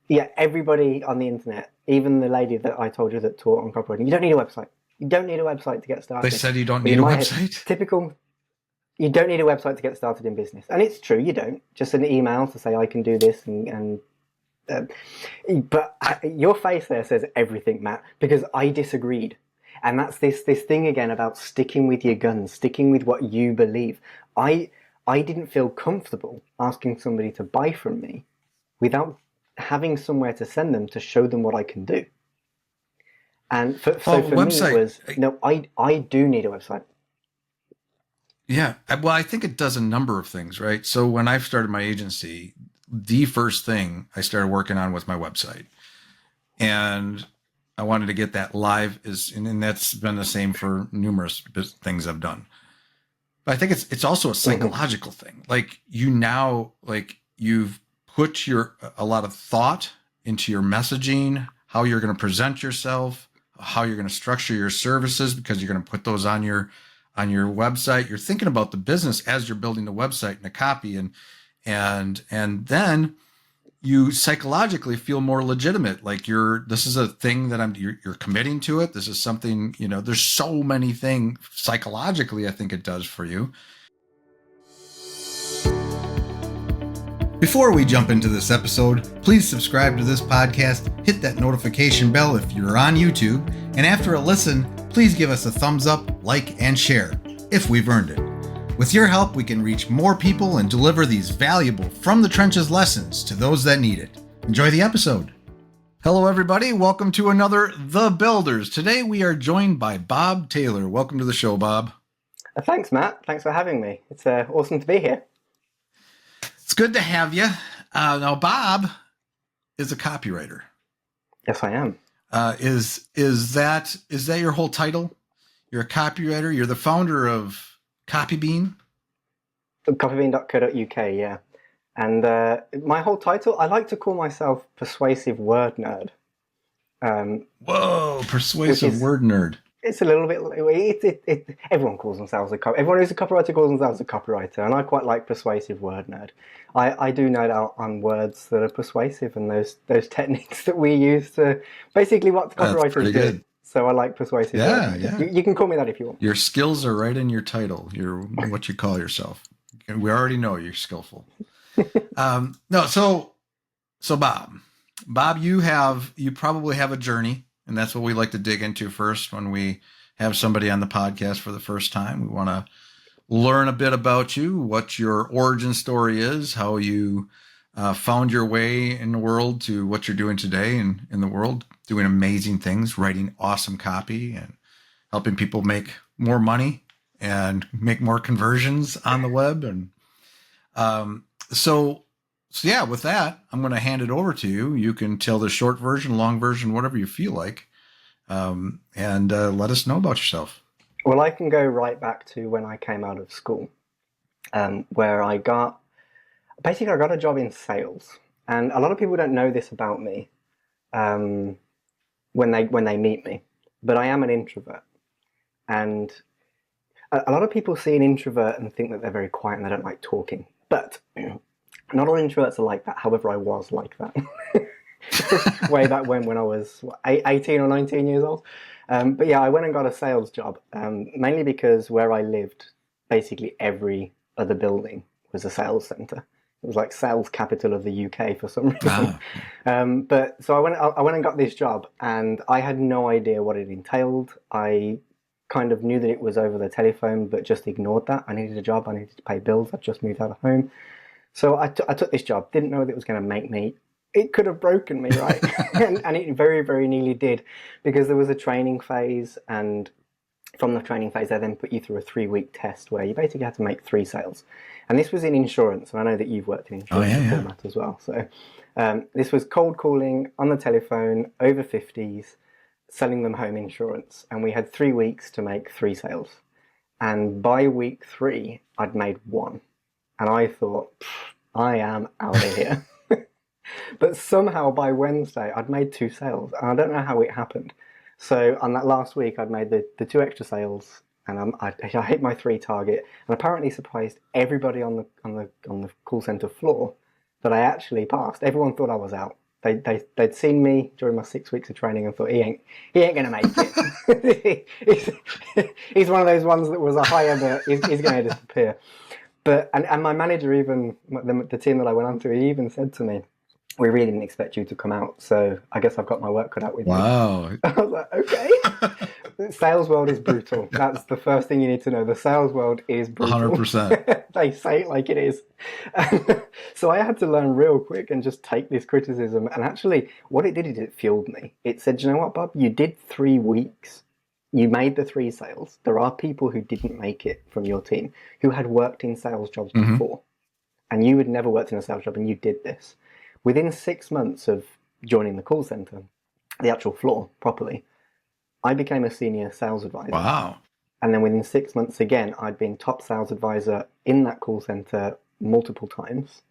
Yeah, everybody on the internet, even the lady that I told you that taught on copywriting, you don't need a website. You don't need a website to get They started. said you don't But you need a might have website. typical. You don't need a website to get started in business, and it's true. You don't just an email to say I can do this, and but your face there says everything, Matt, because I disagreed. And that's this thing again about sticking with your guns, sticking with what you believe. I I didn't feel comfortable asking somebody to buy from me without having somewhere to send them to show them what I can do. And so Well, for me it website, was no, I do need a website. yeah. Well, I think it does a number of things, right? So when I started my agency, the first thing I started working on was my website, and I wanted to get that live. And that's been the same for numerous things I've done. But I think it's also a Mm-hmm. psychological thing. Like you've put a lot of thought into your messaging, how you're going to present yourself, how you're going to structure your services, because you're going to put those on your website. You're thinking about the business as you're building the website and the copy, and then you psychologically feel more legitimate. Like this is a thing that you're committing to it. This is something, there's so many things psychologically I think it does for you. Before we jump into this episode, please subscribe to this podcast, hit that notification bell if you're on YouTube, and after a listen, please give us a thumbs up, like, and share, if we've earned it. With your help, we can reach more people and deliver these valuable from the trenches lessons to those that need it. Enjoy the episode. Hello, everybody. Welcome to another The Builders. Today, we are joined by Bob Taylor. Welcome to the show, Bob. Thanks, Matt. Thanks for having me. It's awesome to be here. It's good to have you. Now, Bob is a copywriter. Yes, I am. Is that your whole title? You're a copywriter. You're the founder of CopyBean. Copywriting.co.uk, yeah. And my whole title, I like to call myself Persuasive Word Nerd. Whoa, Persuasive Word Nerd. It's a little bit. Everyone calls themselves everyone who's a copywriter calls themselves a copywriter, and I quite like Persuasive Word Nerd. I do nerd out on words that are persuasive and those techniques that we use to basically what the copywriters do. Good. So I like Persuasive Word. Yeah. You can call me that if you want. Your skills are right in your title. You're what you call yourself. We already know you're skillful. No, so Bob, you probably have a journey. And that's what we like to dig into first when we have somebody on the podcast for the first time. We want to learn a bit about you, what your origin story is, how you found your way in the world to what you're doing today in the world, doing amazing things, writing awesome copy and helping people make more money and make more conversions on the web. And so yeah, with that, I'm going to hand it over to you. You can tell the short version, long version, whatever you feel like, and let us know about yourself. Well, I can go right back to when I came out of school, where I got a job in sales. And a lot of people don't know this about me when they meet me, but I am an introvert. And a lot of people see an introvert and think that they're very quiet and they don't like talking. But not all introverts are like that. However, I was like that way back when I was 18 or 19 years old. But yeah, I went and got a sales job, mainly because where I lived, basically every other building was a sales center. It was like sales capital of the UK for some reason. But so I went and got this job, and I had no idea what it entailed. I kind of knew that it was over the telephone, but just ignored that. I needed a job. I needed to pay bills. I'd just moved out of home. So I took this job, didn't know that it was going to make me. It could have broken me, right? and it very, very nearly did, because there was a training phase, and from the training phase, they then put you through a 3-week test where you basically had to make 3 sales. And this was in insurance, and I know that you've worked in insurance format as well. So this was cold calling on the telephone, over 50s, selling them home insurance. And we had 3 weeks to make 3 sales. And by week 3, I'd made 1. And I thought, I am out of here. But somehow by Wednesday, I'd made 2 sales. And I don't know how it happened. So on that last week, I'd made the 2 extra sales, and I hit my 3 target, and apparently surprised everybody on the call center floor that I actually passed. Everyone thought I was out. they'd seen me during my 6 weeks of training and thought he ain't gonna make it. he's one of those ones that was a hire, but he's gonna disappear. But and my manager, even the team that I went on to, he even said to me, "We really didn't expect you to come out, so I guess I've got my work cut out with me." Wow. I was like, okay. The sales world is brutal. That's the first thing you need to know. The sales world is brutal. 100%. They say it like it is. So I had to learn real quick and just take this criticism. And actually, what it did is it fueled me. It said, you know what, Bob? You did 3 weeks. You made the 3 sales. There are people who didn't make it from your team who had worked in sales jobs before. And you had never worked in a sales job and you did this. Within 6 months of joining the call center, the actual floor properly, I became a senior sales advisor. Wow. And then within 6 months again, I'd been top sales advisor in that call center multiple times.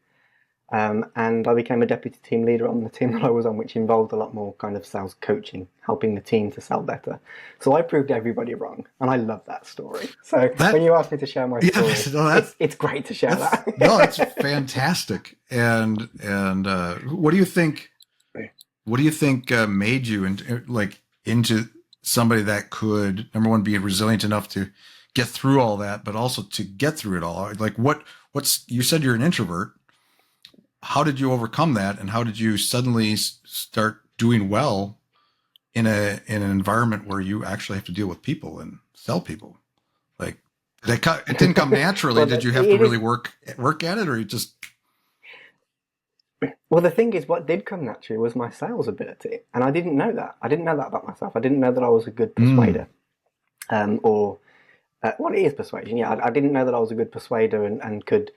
And I became a deputy team leader on the team that I was on, which involved a lot more kind of sales coaching, helping the team to sell better. So I proved everybody wrong. And I love that story. So when you asked me to share my story, it's great to share that. No, it's fantastic. And what do you think made you into somebody that could, number one, be resilient enough to get through all that, but also to get through it all? Like you said you're an introvert. How did you overcome that? And how did you suddenly start doing well in an environment where you actually have to deal with people and sell people? Like, it didn't come naturally. Well, did you have to really work at it, or you just? Well, the thing is, what did come naturally was my sales ability. And I didn't know that. I didn't know that about myself. I didn't know that I was a good persuader. What it is persuasion. Yeah, I didn't know that I was a good persuader and could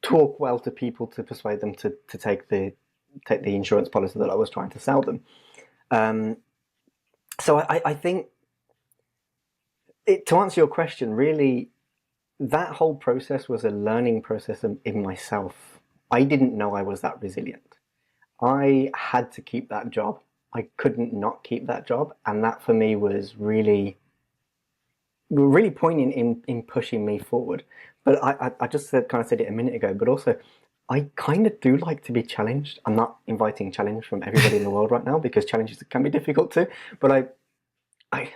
talk well to people to persuade them to take the insurance policy that I was trying to sell them. So I think, to answer your question, really, that whole process was a learning process in myself. I didn't know I was that resilient. I had to keep that job. I couldn't not keep that job. And that for me was really poignant in pushing me forward. But I just said it a minute ago, but also I kind of do like to be challenged. I'm not inviting challenge from everybody in the world right now because challenges can be difficult too. But I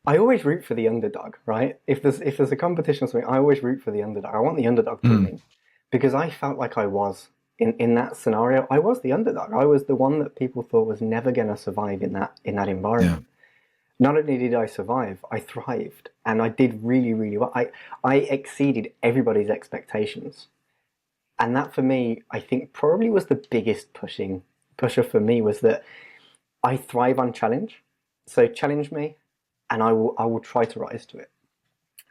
always root for the underdog, right? If there's a competition or something, I always root for the underdog. I want the underdog to win because I felt like I was in that scenario. I was the underdog. I was the one that people thought was never going to survive in that environment. Yeah. Not only did I survive, I thrived, and I did really, really well. I exceeded everybody's expectations. And that for me, I think probably was the biggest pusher for me, was that I thrive on challenge. So challenge me and I will try to rise to it.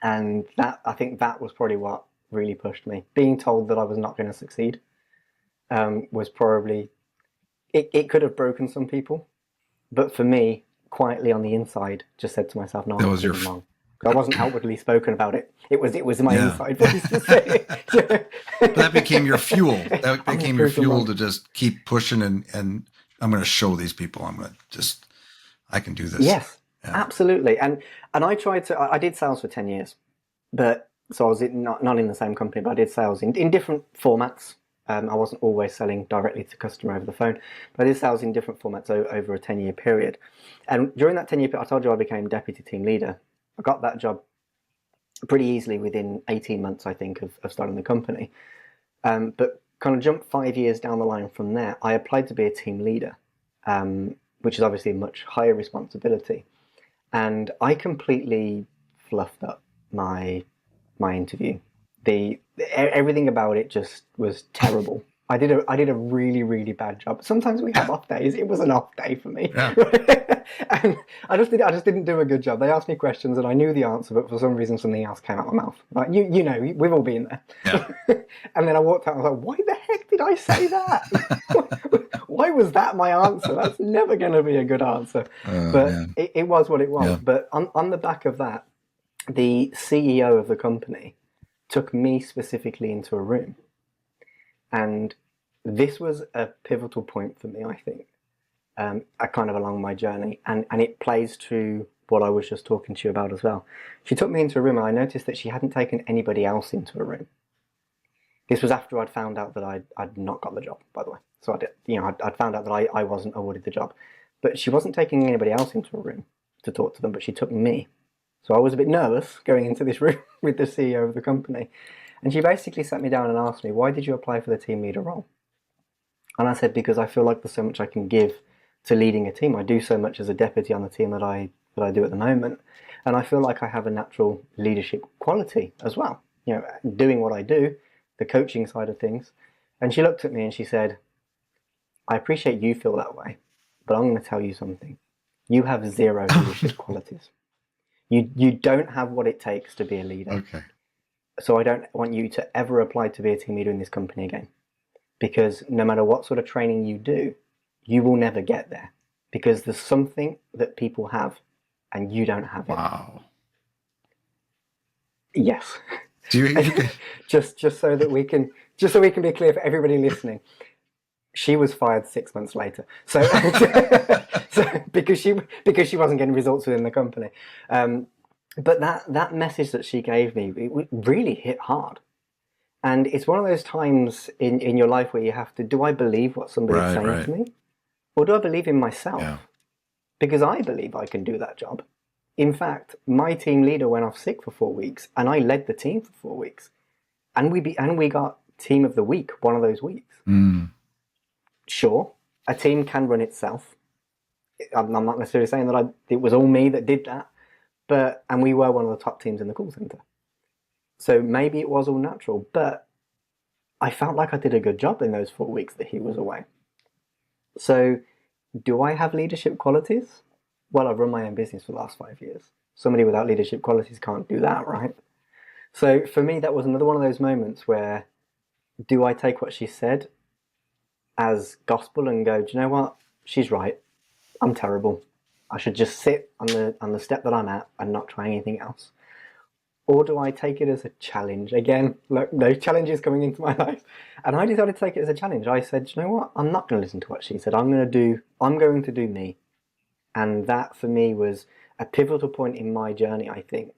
And I think that was probably what really pushed me. Being told that I was not going to succeed was probably, it could have broken some people, but for me, quietly on the inside, just said to myself, no, I'm doing wrong. I wasn't outwardly spoken about it. It was my inside voice to say it. But that became your fuel. That became your fuel to just keep pushing and I'm going to show these people. I can do this. Yes, absolutely. And I did sales for 10 years, but so I was not in the same company, but I did sales in different formats. I wasn't always selling directly to customer over the phone, but I did sales in different formats over a 10-year period. And during that 10-year period, I told you I became deputy team leader. I got that job pretty easily within 18 months, I think, of starting the company. But kind of jump 5 years down the line from there, I applied to be a team leader, which is obviously a much higher responsibility. And I completely fluffed up my interview. Everything about it just was terrible. I did a really, really bad job. Sometimes we have off days. It was an off day for me. Yeah. And I just didn't do a good job. They asked me questions and I knew the answer, but for some reason something else came out of my mouth. Right? You know, we've all been there. Yeah. And then I walked out and I was like, why the heck did I say that? Why was that my answer? That's never going to be a good answer. But it was what it was. Yeah. But on the back of that, the CEO of the company took me specifically into a room. And this was a pivotal point for me, I think, kind of along my journey. And it plays to what I was just talking to you about as well. She took me into a room and I noticed that she hadn't taken anybody else into a room. This was after I'd found out that I'd not got the job, by the way. So I'd found out that I wasn't awarded the job. But she wasn't taking anybody else into a room to talk to them, but she took me. So I was a bit nervous going into this room with the CEO of the company. And she basically sat me down and asked me, why did you apply for the team leader role? And I said, because I feel like there's so much I can give to leading a team. I do so much as a deputy on the team that I do at the moment. And I feel like I have a natural leadership quality as well. Doing what I do, the coaching side of things. And she looked at me and she said, I appreciate you feel that way, but I'm going to tell you something. You have zero leadership qualities. You don't have what it takes to be a leader. Okay. So I don't want you to ever apply to be a team leader in this company again. Because no matter what sort of training you do, you will never get there. Because there's something that people have and you don't have it. Wow. Yes. Do you just so we can be clear for everybody listening. She was fired 6 months later. So, because she wasn't getting results within the company. But that message that she gave me, it really hit hard. And it's one of those times in your life where you have to, do I believe what somebody's saying to me? Or do I believe in myself? Yeah. Because I believe I can do that job. In fact, my team leader went off sick for 4 weeks and I led the team for 4 weeks. And we got team of the week one of those weeks. Mm. Sure, a team can run itself. I'm not necessarily saying that it was all me that did that, and we were one of the top teams in the call center. So maybe it was all natural, but I felt like I did a good job in those 4 weeks that he was away. So do I have leadership qualities? Well, I've run my own business for the last 5 years. Somebody without leadership qualities can't do that, right? So for me, that was another one of those moments where, do I take what she said as gospel and go, do you know what? She's right. I'm terrible. I should just sit on the step that I'm at and not try anything else. Or do I take it as a challenge? Again, look, those challenges coming into my life. And I decided to take it as a challenge. I said, you know what? I'm not going to listen to what she said. I'm going to do me. And that for me was a pivotal point in my journey, I think,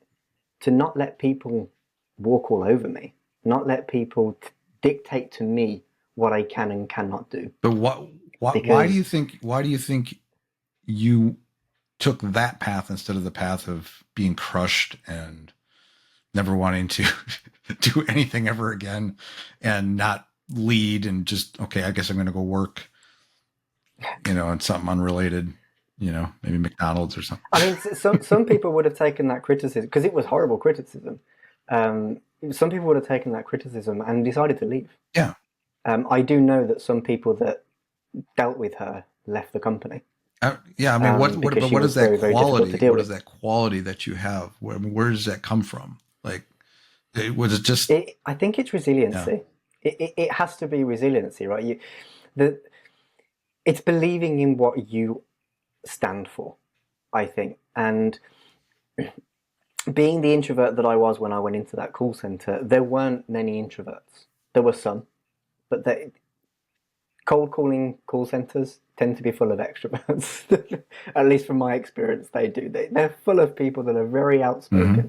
to not let people walk all over me, not let people dictate to me what I can and cannot do. But why do you think you took that path instead of the path of being crushed and never wanting to do anything ever again and not lead and just, okay, I guess I'm going to go work, on something unrelated, maybe McDonald's or something. I mean, some people would have taken that criticism because it was horrible criticism. Some people would have taken that criticism and decided to leave. Yeah. I do know that some people that dealt with her left the company. Yeah, I mean, what is that quality? What is with. that quality that you have? Where does that come from? Like, was it just? I think it's resiliency. Yeah. It has to be resiliency, right? It's believing in what you stand for, I think, and being the introvert that I was when I went into that call center, there weren't many introverts. There were some, but cold calling call centers tend to be full of extroverts. At least from my experience, they do. They're full of people that are very outspoken. Mm-hmm.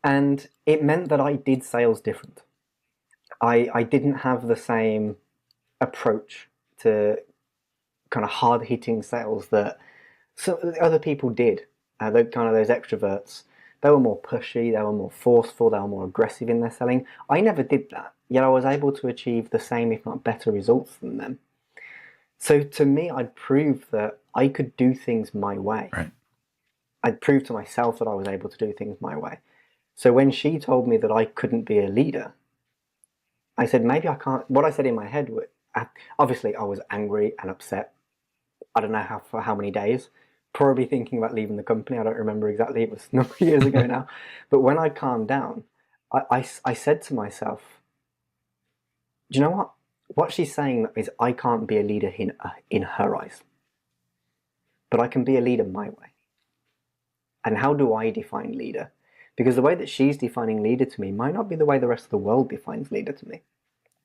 And it meant that I did sales different. I didn't have the same approach to kind of hard-hitting sales that other people did. Those extroverts, they were more pushy, they were more forceful, they were more aggressive in their selling. I never did that, yet I was able to achieve the same, if not better, results than them. So to me, I'd proved that I could do things my way. Right. I'd proved to myself that I was able to do things my way. So when she told me that I couldn't be a leader, I said, maybe I can't. What I said in my head was, obviously I was angry and upset. I don't know for how many days, probably thinking about leaving the company. I don't remember exactly. It was a number of years ago now. But when I calmed down, I said to myself, do you know what? What she's saying is I can't be a leader in her eyes, but I can be a leader my way. And how do I define leader? Because the way that she's defining leader to me might not be the way the rest of the world defines leader to me.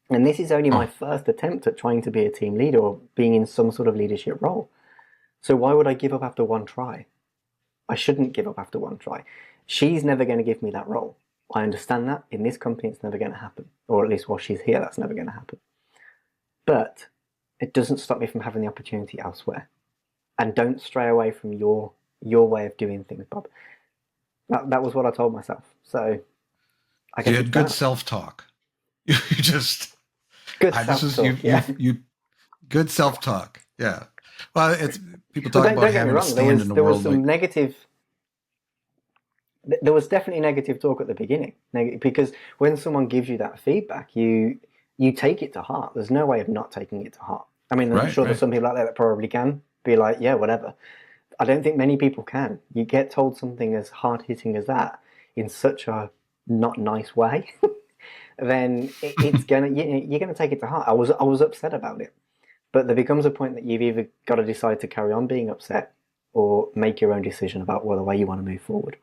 And this is only my first attempt at trying to be a team leader or being in some sort of leadership role. So why would I give up after one try? I shouldn't give up after one try. She's never going to give me that role. I understand that. In this company, it's never going to happen. Or at least while she's here, that's never going to happen. But it doesn't stop me from having the opportunity elsewhere. And don't stray away from your way of doing things, Bob. That was what I told myself. So I guess you had good self-talk. You just good self-talk. You good self-talk. Yeah. Well, it's people talk don't about get me having wrong. to stand in the world. Was some negative. There was definitely negative talk at the beginning, because when someone gives you that feedback, you take it to heart. There's no way of not taking it to heart. I mean, I'm sure there's some people out there that probably can be like, yeah, whatever. I don't think many people can. You get told something as hard-hitting as that in such a not nice way, then it's you're gonna take it to heart. I was upset about it, but there becomes a point that you've either got to decide to carry on being upset or make your own decision about the way you want to move forward.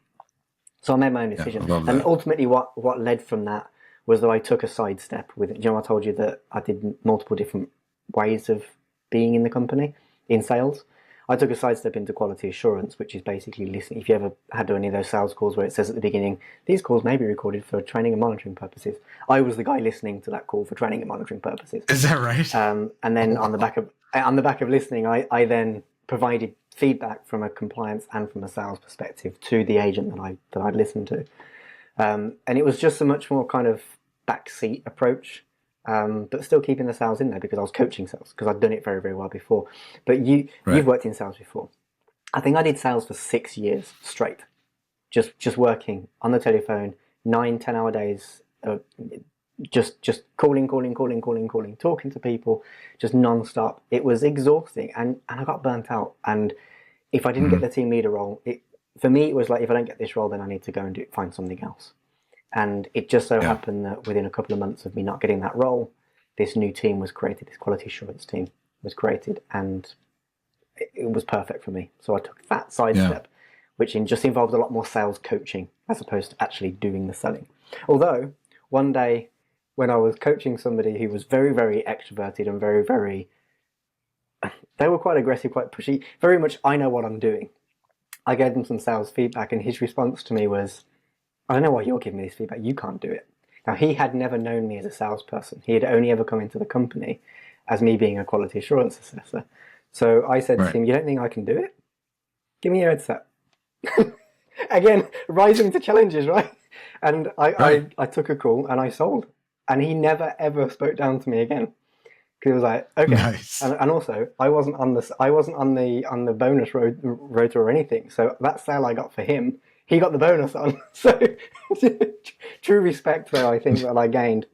So I made my own decision, and ultimately, what led from that was that I took a sidestep with it. You know, I told you that I did multiple different ways of being in the company in sales. I took a sidestep into quality assurance, which is basically listening. If you ever had any of those sales calls where it says at the beginning, these calls may be recorded for training and monitoring purposes, I was the guy listening to that call for training and monitoring purposes. Is that right? And then on the back of listening, I then provided feedback from a compliance and from a sales perspective to the agent that I'd listened to. And it was just a much more kind of backseat approach, but still keeping the sales in there because I was coaching sales because I'd done it very, very well before. But you've worked in sales before. I think I did sales for 6 years straight, just working on the telephone, 9-10 hour days, just calling, talking to people, just non-stop. It was exhausting, and I got burnt out. And if I didn't get the team leader role, for me it was like, if I don't get this role, then I need to go and find something else. And it just so happened that within a couple of months of me not getting that role, this new team was created, this quality assurance team was created, and it was perfect for me. So I took that sidestep, which just involved a lot more sales coaching as opposed to actually doing the selling. Although, one day when I was coaching somebody who was very, very extroverted and very, very... They were quite aggressive, quite pushy, very much, I know what I'm doing. I gave them some sales feedback, and his response to me was, I don't know why you're giving me this feedback. You can't do it. Now, he had never known me as a salesperson. He had only ever come into the company as me being a quality assurance assessor. So I said to him, you don't think I can do it? Give me your headset. Again, rising to challenges, right? And I took a call and I sold. And he never, ever spoke down to me again. Because he was like, okay. Nice. And also, I wasn't on the bonus rota or anything. So that sale I got for him, he got the bonus on. So true respect there, I think, that I gained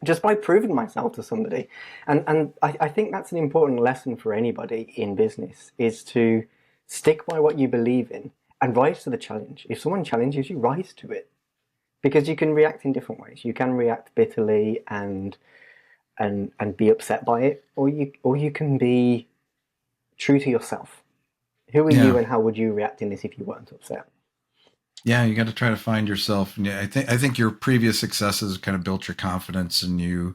just by proving myself to somebody. And I think that's an important lesson for anybody in business, is to stick by what you believe in and rise to the challenge. If someone challenges you, rise to it. Because you can react in different ways. You can react bitterly and be upset by it, or you can be true to yourself. Who are you, and how would you react in this if you weren't upset? Yeah, you got to try to find yourself. And I think your previous successes kind of built your confidence, and you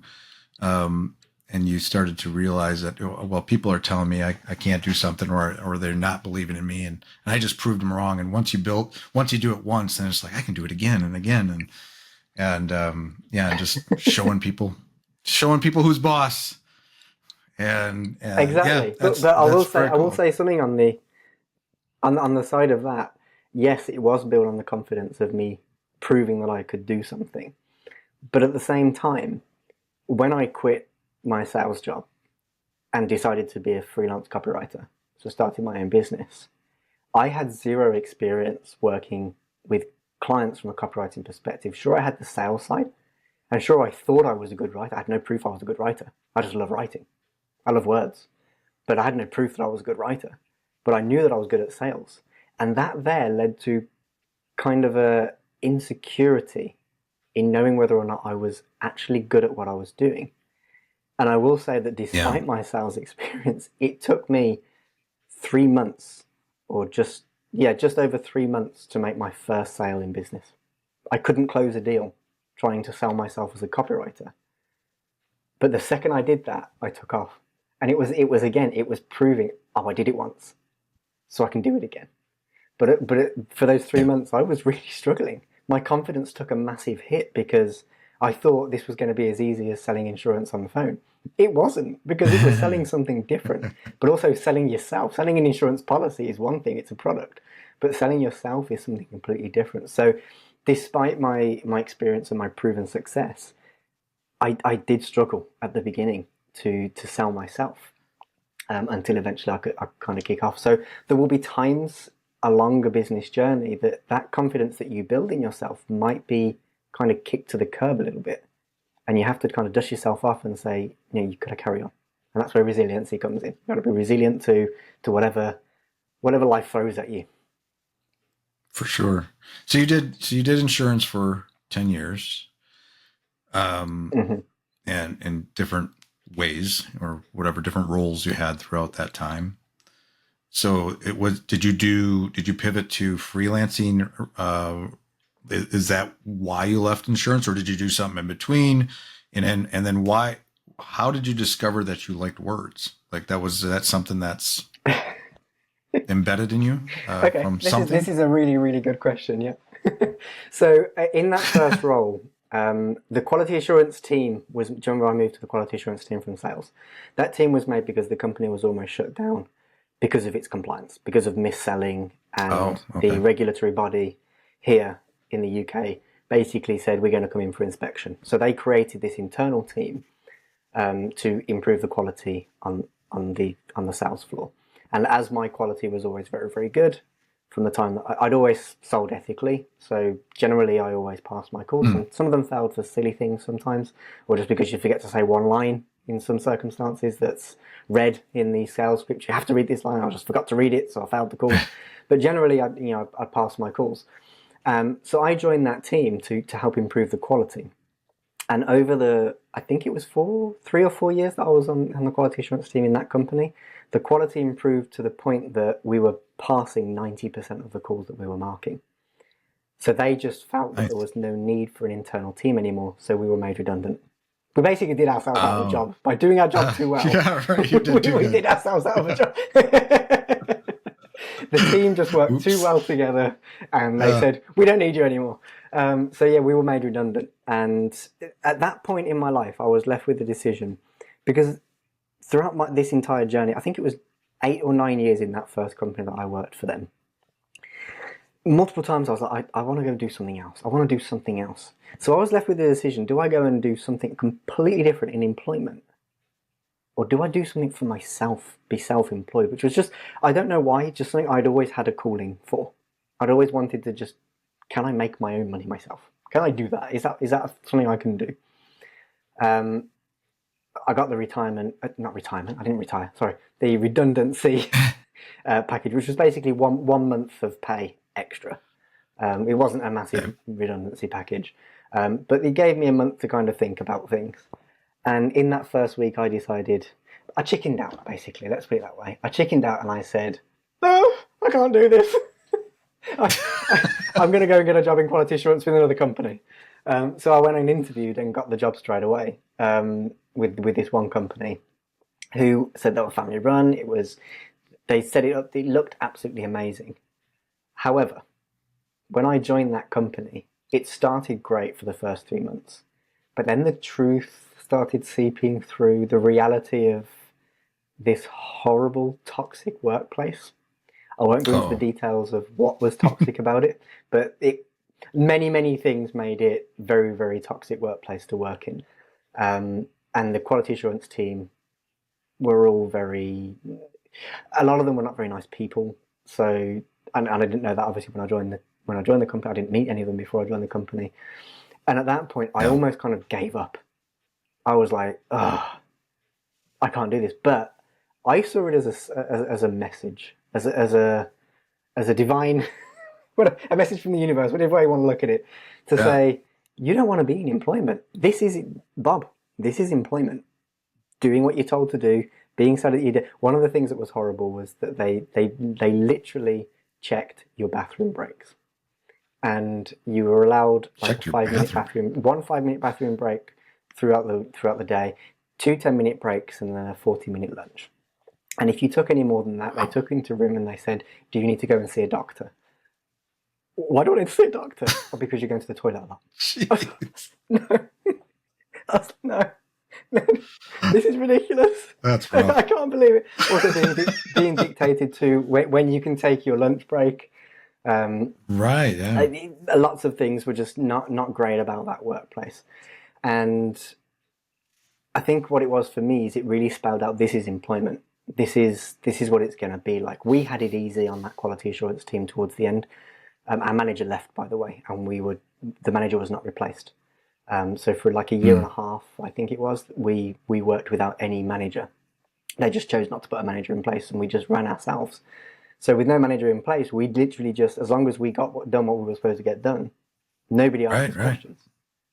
started to realize that, well, people are telling me I can't do something, or they're not believing in me, and I just proved them wrong. And once you do it once, then it's like I can do it again and again, and just showing people who's boss. And exactly. But I will say something on the side of that. Yes, it was built on the confidence of me proving that I could do something. But at the same time, when I quit my sales job and decided to be a freelance copywriter, so started my own business, I had zero experience working with clients from a copywriting perspective. Sure, I had the sales side, and sure, I thought I was a good writer. I had no proof I was a good writer. I just love writing. I love words. But I had no proof that I was a good writer. But I knew that I was good at sales. And that there led to kind of a insecurity in knowing whether or not I was actually good at what I was doing. And I will say that despite my sales experience, it took me 3 months, or just over 3 months, to make my first sale in business. I couldn't close a deal trying to sell myself as a copywriter. But the second I did that, I took off. And it was proving, I did it once, so I can do it again. But for those 3 months, I was really struggling. My confidence took a massive hit because I thought this was going to be as easy as selling insurance on the phone. It wasn't, because it was selling something different, but also selling yourself. Selling an insurance policy is one thing, it's a product, but selling yourself is something completely different. So despite my experience and my proven success, I did struggle at the beginning to sell myself, until eventually I could kind of kick off. So there will be times along a business journey that confidence that you build in yourself might be kind of kicked to the curb a little bit, and you have to kind of dust yourself off and say, you've got to carry on. And that's where resiliency comes in. You've got to be resilient to whatever life throws at you. For sure. So you did insurance for 10 years, and in different ways, or whatever different roles you had throughout that time. So did you pivot to freelancing? Is that why you left insurance, or did you do something in between? And then how did you discover that you liked words? Like that's something that's embedded in you, okay, from something? This is a really, really good question. Yeah. So in that first role, the quality assurance team do you remember I moved to the quality assurance team from sales? That team was made because the company was almost shut down because of its compliance, because of mis-selling, and the regulatory body here in the UK basically said, we're going to come in for inspection. So they created this internal team to improve the quality on the sales floor. And as my quality was always very, very good from the time that I'd always sold ethically, so generally I always passed my calls. And some of them failed for silly things sometimes, or just because you forget to say one line in some circumstances that's read in the sales script. You have to read this line. I just forgot to read it, so I failed the call. But generally, I passed my calls. So I joined that team to help improve the quality. And over I think it was 3 or 4 years that I was on the quality assurance team in that company, the quality improved to the point that we were passing 90% of the calls that we were marking. So they just felt that there was no need for an internal team anymore, so we were made redundant. We basically did ourselves out of a job. By doing our job too well, yeah, right. You did we did ourselves out of a job. The team just worked too well together, and they said, we don't need you anymore. So yeah, we were made redundant. And at that point in my life, I was left with the decision, because throughout this entire journey, I think it was 8 or 9 years in that first company that I worked for them, multiple times I was like, I want to go do something else. I want to do something else. So I was left with the decision, do I go and do something completely different in employment? Or do I do something for myself, be self-employed? Which was just, I don't know why, just something I'd always had a calling for. I'd always wanted to just, can I make my own money myself? Can I do that? Is that something I can do? I got the I didn't retire, sorry. The redundancy package, which was basically one month of pay extra. It wasn't a massive redundancy package, but it gave me a month to kind of think about things. And in that first week, I decided, I chickened out, basically, let's put it that way. I chickened out and I said, no, I can't do this. I'm going to go and get a job in quality assurance with another company. So I went and interviewed and got the job straight away with this one company who said they were family run. They set it up, it looked absolutely amazing. However, when I joined that company, it started great for the first 3 months. But then the truth started seeping through, the reality of this horrible, toxic workplace. I won't go into the details of what was toxic about it, but many, many things made it very, very toxic workplace to work in. And the quality assurance team were all a lot of them were not very nice people. So, and I didn't know that obviously when I joined the company. I didn't meet any of them before I joined the company. And at that point, I almost kind of gave up. I was like, I can't do this. But I saw it as a message, as a divine, a message from the universe, whatever way you want to look at it, to say, you don't want to be in employment. This is employment. Doing what you're told to do, being so that you do. One of the things that was horrible was that they literally checked your bathroom breaks. And you were allowed like a 5-minute bathroom break throughout the day, 2 10-minute breaks, and then a 40-minute lunch. And if you took any more than that, they took you into a room and they said, do you need to go and see a doctor? Why do I need to sit, doctor? Oh, because you're going to the toilet a lot. Jeez. No. No. This is ridiculous. That's I rough. can't believe it. Also being dictated to when you can take your lunch break. Right. Yeah. Lots of things were just not great about that workplace. And I think what it was for me is it really spelled out, this is employment. This is what it's going to be like. We had it easy on that quality assurance team towards the end. Our manager left, by the way, and the manager was not replaced. So for like a year and a half, I think it was, we worked without any manager. They just chose not to put a manager in place, and we just ran ourselves. So with no manager in place, we literally just, as long as we got done what we were supposed to get done, nobody asked us questions.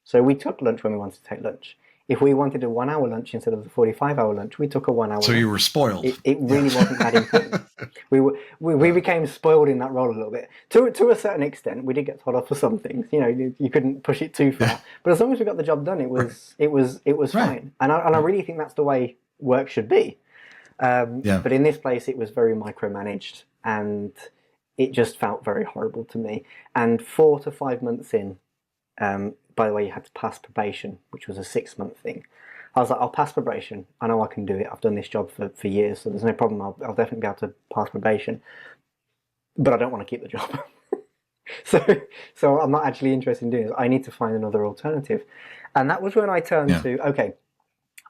So we took lunch when we wanted to take lunch. If we wanted a 1 hour lunch instead of the 45-hour lunch, we took a 1 hour. So you were spoiled. It really wasn't that important. We became spoiled in that role a little bit. To a certain extent, we did get told off for some things. You know, you couldn't push it too far. But as long as we got the job done, it was fine. And I really think that's the way work should be. But in this place, it was very micromanaged, and it just felt very horrible to me. And 4 to 5 months in, by the way, you had to pass probation, which was a 6-month thing. I was like, I'll pass probation. I know I can do it. I've done this job for years, so there's no problem. I'll definitely be able to pass probation. But I don't want to keep the job. So I'm not actually interested in doing this. I need to find another alternative. And that was when I turned to, okay,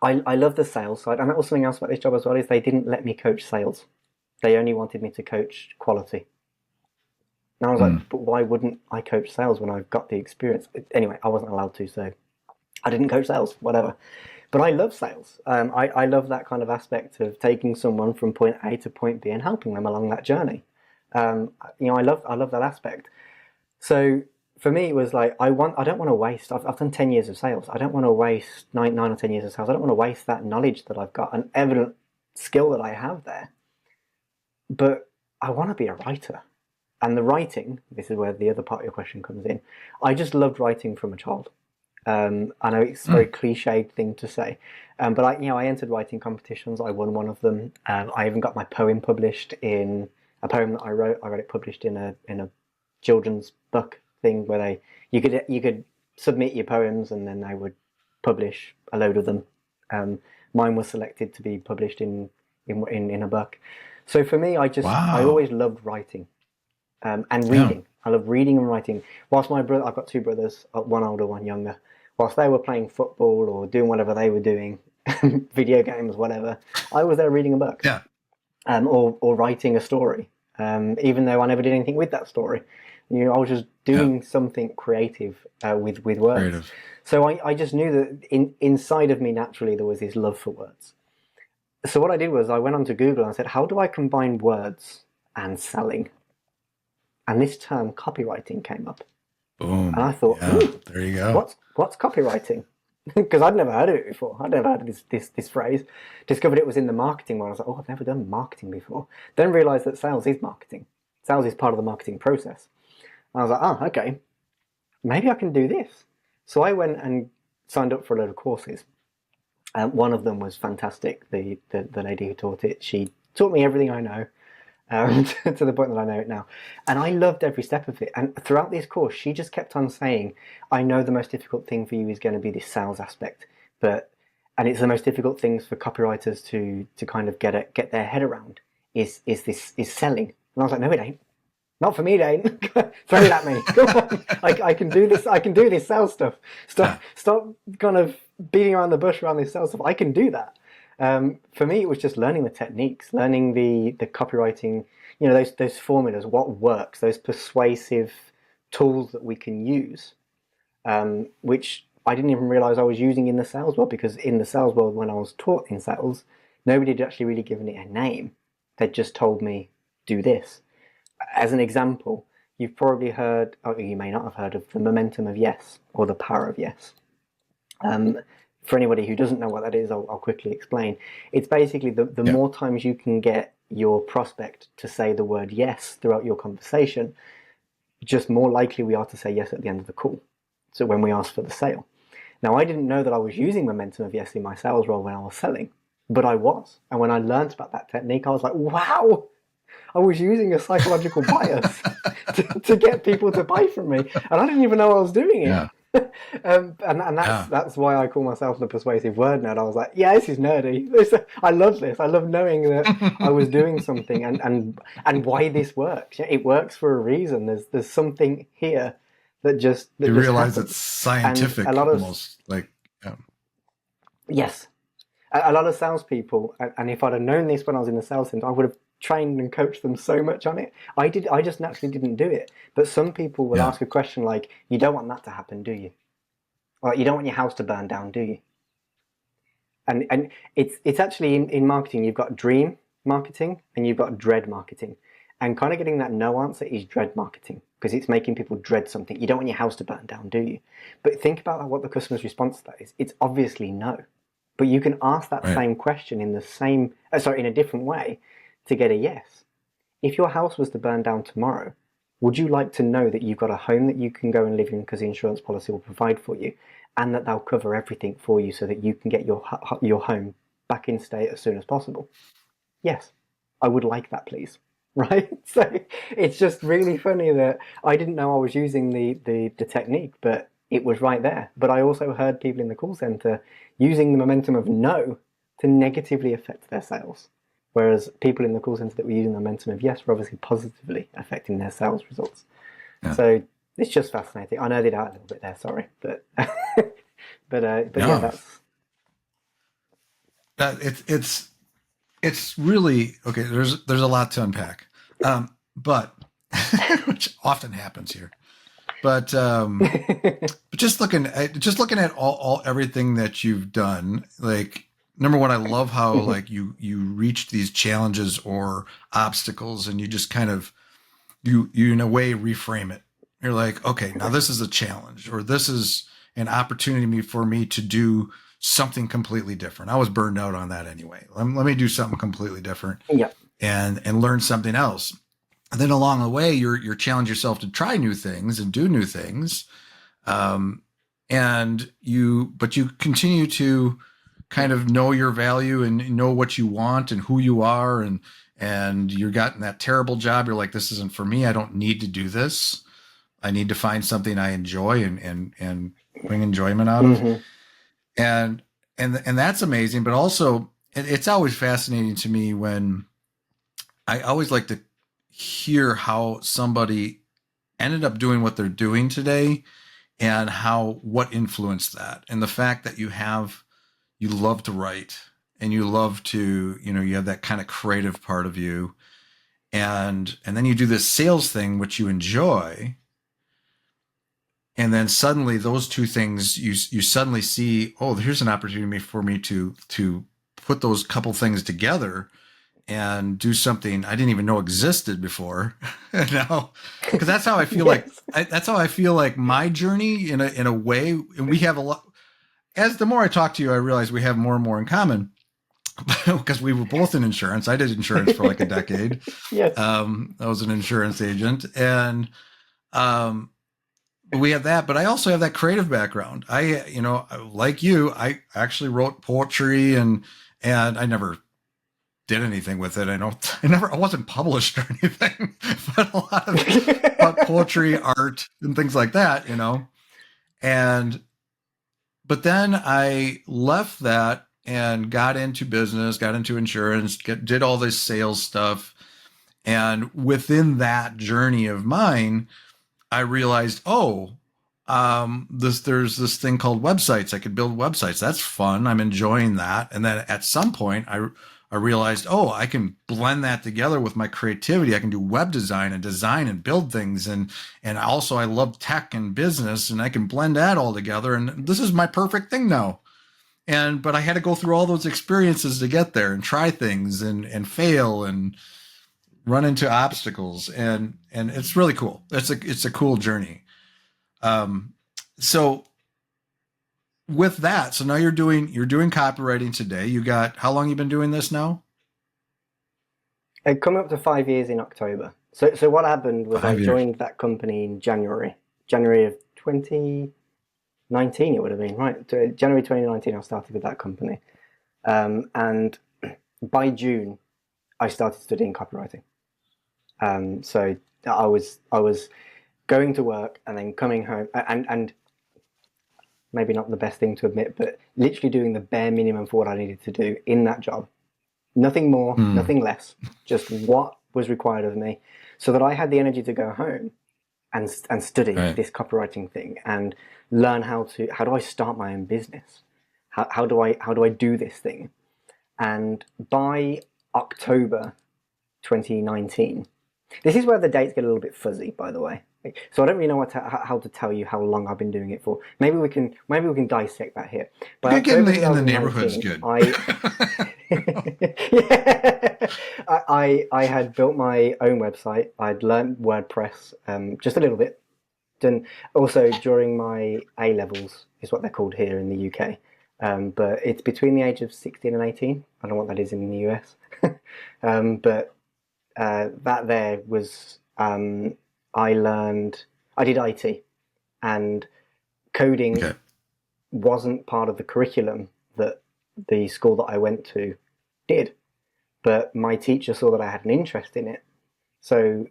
I love the sales side. And that was something else about this job as well, is they didn't let me coach sales. They only wanted me to coach quality. And I was like, but why wouldn't I coach sales when I've got the experience? Anyway, I wasn't allowed to, so I didn't coach sales, whatever. But I love sales. I love that kind of aspect of taking someone from point A to point B and helping them along that journey. I love that aspect. So for me, it was like, I don't want to waste. I've done 10 years of sales. I don't want to waste 9 or 10 years of sales. I don't want to waste that knowledge that I've got, an evident skill that I have there. But I want to be a writer. And the writing, this is where the other part of your question comes in. I just loved writing from a child. I know it's a very cliched thing to say, but I entered writing competitions. I won one of them. I even got my poem published in a poem that I wrote. I got it published in a children's book thing where you could submit your poems and then they would publish a load of them. Mine was selected to be published in a book. So for me, I always loved writing. And reading. I love reading and writing. Whilst I've got 2 brothers, one older, one younger. Whilst they were playing football or doing whatever they were doing, video games, whatever, I was there reading a book. Yeah. Or writing a story. Even though I never did anything with that story. I was just doing something creative with words. Creative. So I just knew that inside of me naturally there was this love for words. So what I did was I went onto Google and I said, how do I combine words and selling? And this term copywriting came up. Boom. And I thought, there you go. What's copywriting? Because I'd never heard of it before. I'd never heard of this phrase. Discovered it was in the marketing world. I was like, I've never done marketing before. Then realized that sales is marketing. Sales is part of the marketing process. And I was like, okay, maybe I can do this. So I went and signed up for a load of courses. One of them was fantastic. The lady who taught it, she taught me everything I know. To the point that I know it now. And I loved every step of it. And throughout this course, she just kept on saying, I know the most difficult thing for you is going to be this sales aspect. And it's the most difficult things for copywriters to kind of get their head around is selling. And I was like, no, it ain't. Not for me, it ain't. Throw it at me. Come on. I can do this. I can do this sales stuff. Stop kind of beating around the bush around this sales stuff. I can do that. For me, it was just learning the techniques, learning the copywriting, those formulas, what works, those persuasive tools that we can use, which I didn't even realize I was using in the sales world, because in the sales world, when I was taught in sales, nobody had actually really given it a name. They'd just told me, do this. As an example, you've probably heard, or you may not have heard of the momentum of yes, or the power of yes. For anybody who doesn't know what that is, I'll quickly explain. It's basically the more times you can get your prospect to say the word yes throughout your conversation, just more likely we are to say yes at the end of the call. So when we ask for the sale. Now, I didn't know that I was using momentum of yes in my sales role when I was selling, but I was. And when I learned about that technique, I was like, wow, I was using a psychological bias to get people to buy from me, and I didn't even know I was doing it. Yeah. And that's why I call myself the persuasive word nerd. I was like, yeah, this is nerdy. I love this. I love knowing that I was doing something and why this works. It works for a reason. There's something here that just you realize happens. it's scientific, And a lot of, almost like yes, a lot of salespeople. And if I'd have known this when I was in the sales center, I would have trained and coached them so much on it. I just naturally didn't do it. But some people will ask a question like, you don't want that to happen, do you? Like, you don't want your house to burn down, do you? And it's actually in marketing, you've got dream marketing and you've got dread marketing. And kind of getting that no answer is dread marketing, because it's making people dread something. You don't want your house to burn down, do you? But think about what the customer's response to that is. It's obviously no. But you can ask that same question in a different way to get a yes. If your house was to burn down tomorrow, would you like to know that you've got a home that you can go and live in because the insurance policy will provide for you, and that they'll cover everything for you so that you can get your home back in state as soon as possible? Yes, I would like that, please. Right? So it's just really funny that I didn't know I was using the technique, but it was right there. But I also heard people in the call center using the momentum of no to negatively affect their sales. Whereas people in the call center that were using the momentum of yes were obviously positively affecting their sales results. Yeah. So it's just fascinating. I nerded out a little bit there, sorry, but yeah, it's really okay. There's a lot to unpack, but which often happens here. But just looking at all everything that you've done, like, number one, I love how like you reach these challenges or obstacles, and you just kind of you in a way reframe it. You're like, okay, now this is a challenge, or this is an opportunity for me to do something completely different. I was burned out on that anyway. Let me do something completely different. Yeah. And learn something else. And then along the way, you're challenge yourself to try new things and do new things. But you continue to kind of know your value and know what you want and who you are. And you're gotten that terrible job. You're like, this isn't for me. I don't need to do this. I need to find something I enjoy and bring enjoyment out of. And that's amazing. But also it's always fascinating to me when I always like to hear how somebody ended up doing what they're doing today and what influenced that. And the fact that you love to write and you love to, you have that kind of creative part of you. And then you do this sales thing, which you enjoy. And then suddenly those two things, you suddenly see, oh, here's an opportunity for me to put those couple things together and do something I didn't even know existed before. Now, because that's how I feel that's how I feel like my journey in a way. And we have a lot. As the more I talk to you, I realize we have more and more in common, because we were both in insurance. I did insurance for like a decade. Yes. I was an insurance agent, and we have that, but I also have that creative background. Like you, I actually wrote poetry and I never did anything with it. I wasn't published or anything, but a lot of poetry, art, and things like that, but then I left that and got into business, got into insurance, did all this sales stuff. And within that journey of mine, I realized, there's this thing called websites. I could build websites. That's fun. I'm enjoying that. And then at some point I realized, I can blend that together with my creativity. I can do web design and build things. And also I love tech and business, and I can blend that all together. And this is my perfect thing now. But I had to go through all those experiences to get there and try things and fail and run into obstacles. And it's really cool. It's a cool journey. So with that, so now you're doing copywriting today. You got, how long you been doing this now? Coming up to 5 years in October. So what happened was I joined that company in January of 2019, it would have been, right? January 2019, I started with that company. And by June, I started studying copywriting. So I was going to work and then coming home, and maybe not the best thing to admit, but literally doing the bare minimum for what I needed to do in that job. Nothing more, nothing less, just what was required of me, so that I had the energy to go home and study this copywriting thing and learn how do I start my own business? How do I do this thing? And by October 2019, this is where the dates get a little bit fuzzy, by the way. So I don't really know how to tell you how long I've been doing it for. Maybe we can dissect that here. But in the neighborhood's good. I had built my own website. I'd learned WordPress just a little bit. And also during my A levels is what they're called here in the UK. But it's between the age of 16 and 18. I don't know what that is in the US. But that there was, I did IT, and coding wasn't part of the curriculum that the school that I went to did. But my teacher saw that I had an interest in it. So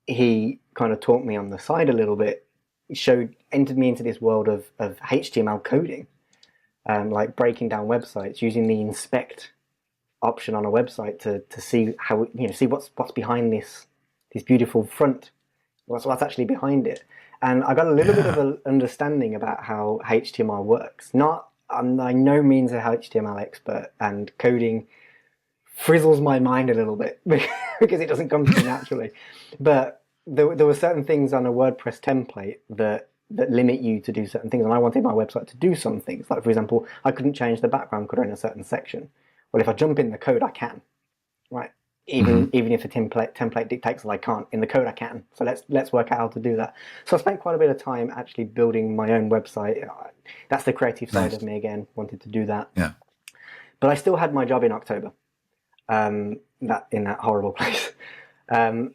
he kind of taught me on the side a little bit, entered me into this world of HTML coding, like breaking down websites, using the inspect option on a website to see how, see what's behind this beautiful front, what's actually behind it. And I got a little bit of an understanding about how HTML works. I'm by no means a HTML expert, and coding frizzles my mind a little bit because it doesn't come to me naturally. But there were certain things on a WordPress template that limit you to do certain things, and I wanted my website to do some things. Like, for example, I couldn't change the background color in a certain section. Well, if I jump in the code, I can, right? Even if a template dictates that I can't, in the code I can. So let's work out how to do that. So I spent quite a bit of time actually building my own website. That's the creative side of me again. Wanted to do that. Yeah. But I still had my job in October. In that horrible place. And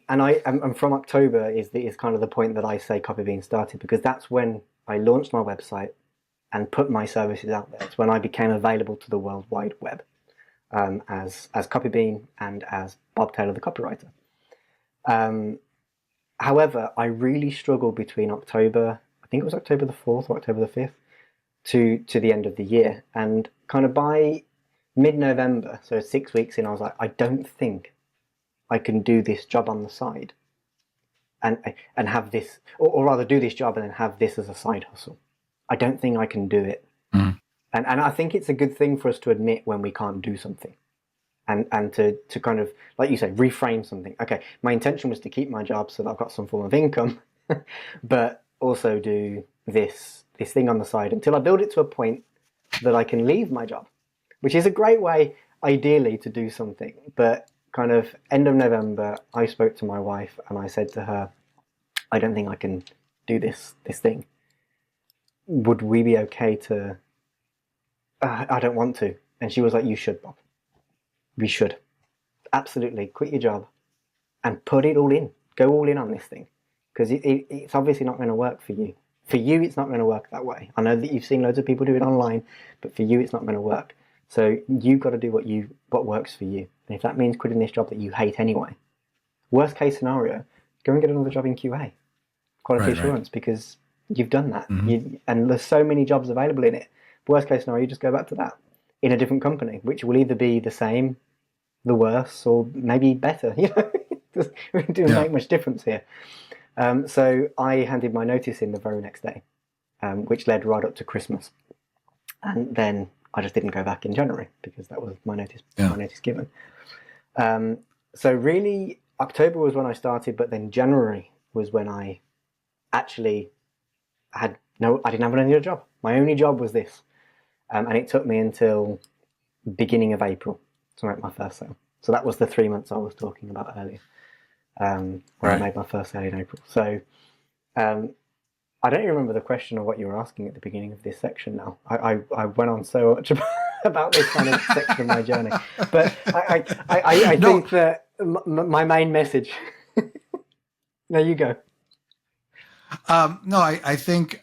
from October is kind of the point that I say Copybean started, because that's when I launched my website and put my services out there. It's when I became available to the World Wide Web. As Copybean and as Bob Taylor the copywriter. However, I really struggled between October, I think it was October the 4th or October the 5th, to the end of the year. And kind of by mid-November, so 6 weeks in, I was like, I don't think I can do this job on the side and have this, or rather do this job and then have this as a side hustle. I don't think I can do it. And I think it's a good thing for us to admit when we can't do something, and to kind of, like you say, reframe something. Okay, my intention was to keep my job so that I've got some form of income, but also do this thing on the side until I build it to a point that I can leave my job, which is a great way, ideally, to do something. But kind of end of November, I spoke to my wife and I said to her, I don't think I can do this thing. Would we be okay to... I don't want to. And she was like, you should, Bob. We should. Absolutely. Quit your job and put it all in. Go all in on this thing. Because it's obviously not going to work for you. For you, it's not going to work that way. I know that you've seen loads of people do it online, but for you, it's not going to work. So you've got to do what works for you. And if that means quitting this job that you hate anyway, worst case scenario, go and get another job in QA, quality assurance, because you've done that. And there's so many jobs available in it. Worst case scenario, you just go back to that in a different company, which will either be the same, the worse, or maybe better. It doesn't make much difference here. So I handed my notice in the very next day, which led right up to Christmas. And then I just didn't go back in January because that was my notice given. So really, October was when I started, but then January was when I actually I didn't have any other job. My only job was this. And it took me until beginning of April to make my first sale. So that was the 3 months I was talking about earlier, where I made my first sale in April. So I don't even remember the question or what you were asking at the beginning of this section now. I went on so much about this kind of section of my journey. But I think that my main message... There you go. I think...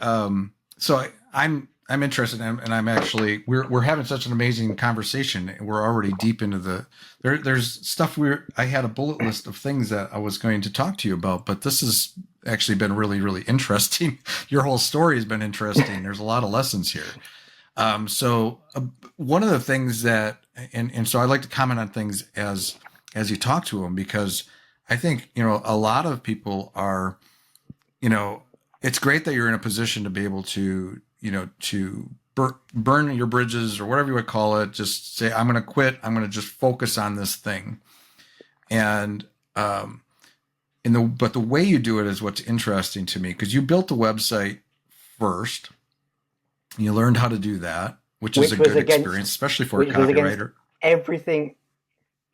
So I'm I'm interested, and I'm actually we're having such an amazing conversation. We're already deep into there's stuff I had a bullet list of things that I was going to talk to you about, but this has actually been really, really interesting. Your whole story has been interesting. There's a lot of lessons here. So one of the things that, and so I like to comment on things as you talk to them, because I think, a lot of people are, it's great that you're in a position to be able to, to burn your bridges or whatever you would call it. Just say, I'm going to quit. I'm going to just focus on this thing. And, but the way you do it is what's interesting to me, because you built the website first. You learned how to do that, which is a good experience, especially for a copywriter. Everything.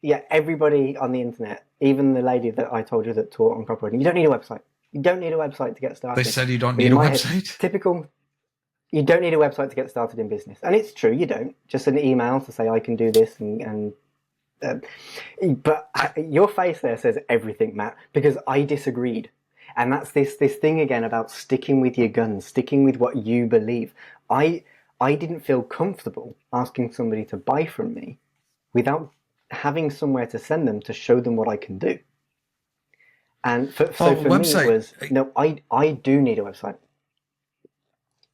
Yeah, everybody on the internet, even the lady that I told you that taught on copywriting, you don't need a website. You don't need a website to get started. They said you don't need a website? Typical. You don't need a website to get started in business. And it's true, you don't. Just an email to say, I can do this. But your face there says everything, Matt, because I disagreed. And that's this thing again about sticking with your guns, sticking with what you believe. I didn't feel comfortable asking somebody to buy from me without having somewhere to send them to show them what I can do. And for me, it was, no, I do need a website.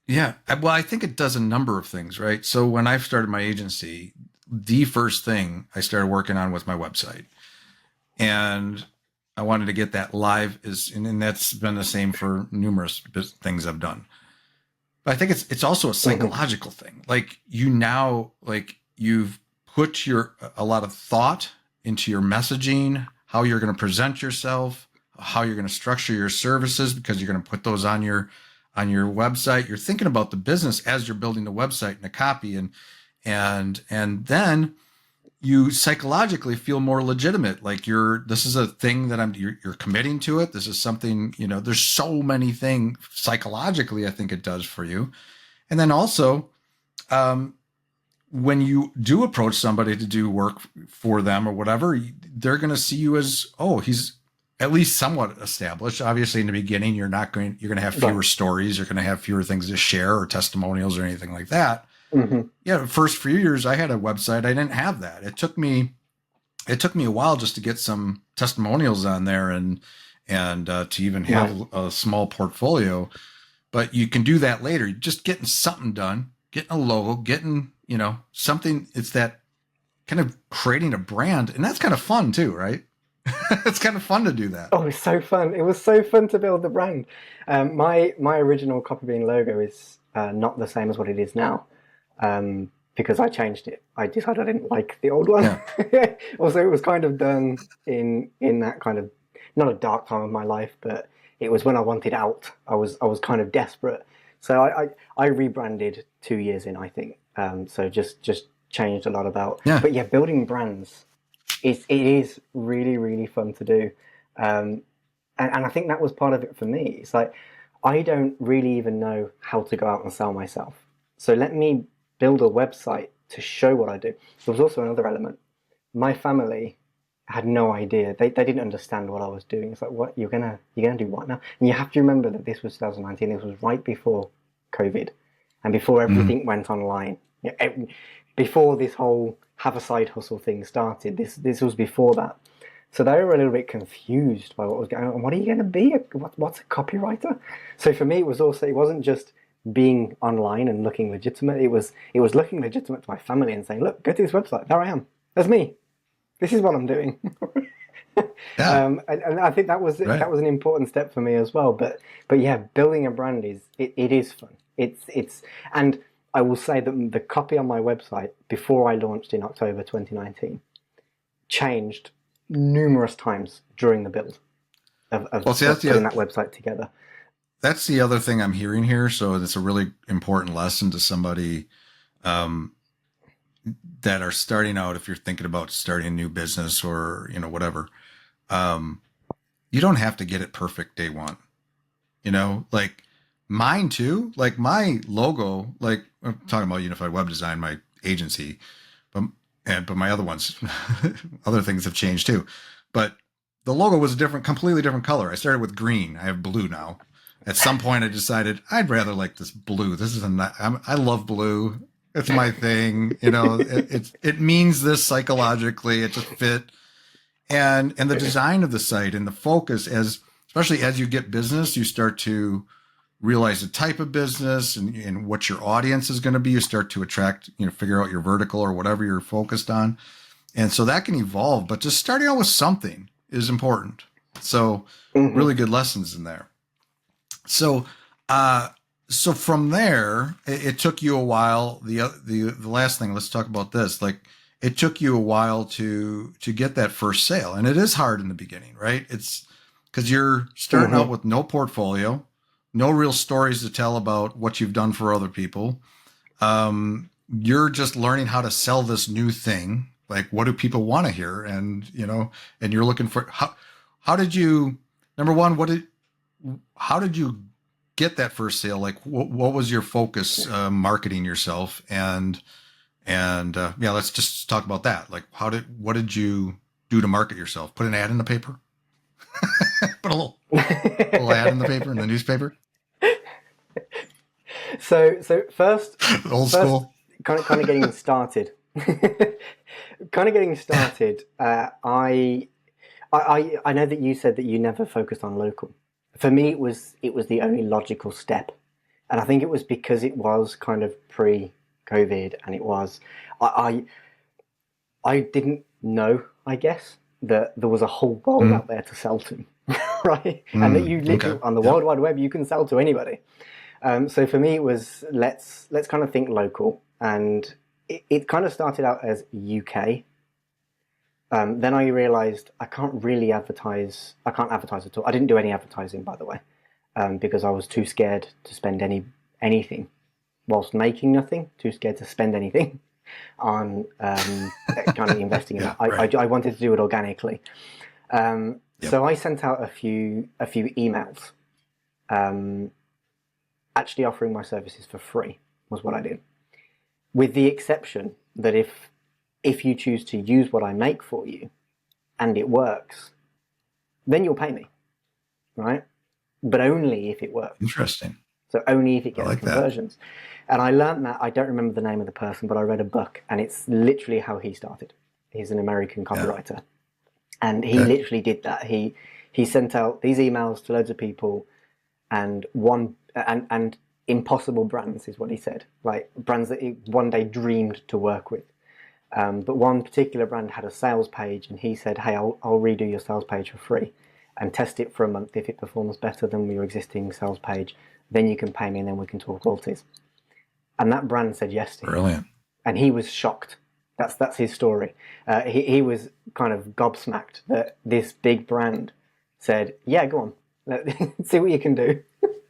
Yeah. Well, I think it does a number of things, right? So when I started my agency, the first thing I started working on was my website. And I wanted to get that live, and that's been the same for numerous things I've done. But I think it's also a psychological thing. Like you've put a lot of thought into your messaging, how you're going to present yourself, how you're going to structure your services, because you're going to put those on your website. You're thinking about the business as you're building the website and the copy, and then you psychologically feel more legitimate. Like this is a thing that you're committing to it. This is something, there's so many things psychologically I think it does for you. And then also, when you do approach somebody to do work for them or whatever, they're going to see you as, he's at least somewhat established. Obviously in the beginning, you're going to have fewer stories. You're going to have fewer things to share or testimonials or anything like that. Mm-hmm. Yeah. The first few years I had a website, I didn't have that. It took me a while just to get some testimonials on there and to even have a small portfolio, but you can do that later. Just getting something done, getting a logo, getting, something. It's that kind of creating a brand, and that's kind of fun too, right? It's kind of fun to do that. Oh, it's so fun. It was so fun to build the brand. My original Copy Bean logo is not the same as what it is now. Because I changed it. I decided I didn't like the old one. Yeah. Also, it was kind of done in that kind of, not a dark time of my life, but it was when I wanted out. I was kind of desperate. So I rebranded 2 years in, I think. So just changed a lot about. Yeah. But yeah, building brands, it is really, really fun to do. And I think that was part of it for me. It's like, I don't really even know how to go out and sell myself. So let me build a website to show what I do. There was also another element. My family had no idea. They didn't understand what I was doing. It's like, what, you're gonna do what now? And you have to remember that this was 2019. This was right before COVID, and before everything went online. Before this whole have a side hustle thing started. This was before that. So they were a little bit confused by what was going on. What are you going to be? What's a copywriter? So for me, it wasn't just being online and looking legitimate. It was looking legitimate to my family and saying, look, go to this website. There I am. That's me. This is what I'm doing. Yeah. And I think that was an important step for me as well. But yeah, building a brand it is fun. It's and I will say that the copy on my website before I launched in October 2019 changed numerous times during the build of putting that website together. That's the other thing I'm hearing here. So it's a really important lesson to somebody that are starting out. If you're thinking about starting a new business or, whatever, you don't have to get it perfect day one, like mine too, like my logo, like I'm talking about Unified Web Design, my agency, but my other ones, other things have changed too. But the logo was completely different color. I started with green. I have blue now. at some point I decided I'd rather like this blue. This is I love blue. It's my thing. It means this psychologically. It just fit. And the design of the site and the focus, especially as you get business, you start to realize the type of business and what your audience is going to be. You start to attract, figure out your vertical or whatever you're focused on. And so that can evolve, but just starting out with something is important. So really good lessons in there. So, so from there, it took you a while. The last thing, let's talk about this. Like, it took you a while to get that first sale, and it is hard in the beginning, right? It's because you're starting out with no portfolio, no real stories to tell about what you've done for other people. You're just learning how to sell this new thing. Like, what do people want to hear? And, and you're looking for, how did you, number one, how did you get that first sale? Like, what was your focus, marketing yourself? And let's just talk about that. Like, what did you do to market yourself? Put an ad in the paper? Put a little ad in the paper, in the newspaper? So first, old school, kind of getting started. I know that you said that you never focused on local. For me, it was the only logical step, and I think it was because it was kind of pre-COVID, and it was I didn't know, I guess, that there was a whole world out there to sell to, right? And that you literally on the World Wide Web you can sell to anybody. So for me, it was let's kind of think local, and it kind of started out as UK. Then I realized I can't really advertise. I can't advertise at all. I didn't do any advertising, by the way, because I was too scared to spend anything whilst making nothing. Too scared to spend anything on kind of investing in that. I wanted to do it organically. So I sent out a few emails, actually offering my services for free was what I did, with the exception that if you choose to use what I make for you and it works, then you'll pay me, right? But only if it works. Interesting. So only if it gets conversions. That. And I learned that, I don't remember the name of the person, but I read a book, and it's literally how he started. He's an American copywriter. And he literally did that. He sent out these emails to loads of people, and impossible brands is what he said, like brands that he one day dreamed to work with. But one particular brand had a sales page, and he said, hey, I'll redo your sales page for free and test it for a month. If it performs better than your existing sales page, then you can pay me, and then we can talk royalties. And that brand said yes to him. Brilliant. And he was shocked. That's his story. He was kind of gobsmacked that this big brand said, yeah, go on, see what you can do.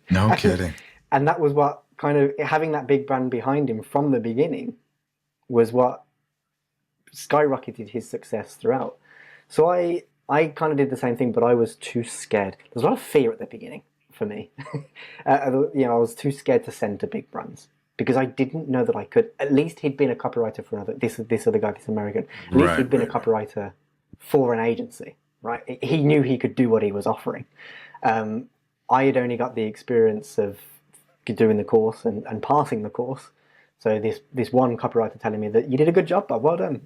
No kidding. And that was what kind of, having that big brand behind him from the beginning was what skyrocketed his success throughout. So I kind of did the same thing, but I was too scared. There's a lot of fear at the beginning for me. I was too scared to send to big brands because I didn't know that I could. At least he'd been a copywriter for this other guy, this American. At least he'd been a copywriter for an agency, right? He knew he could do what he was offering. I had only got the experience of doing the course and passing the course. So this one copywriter telling me that you did a good job, Bob, well done.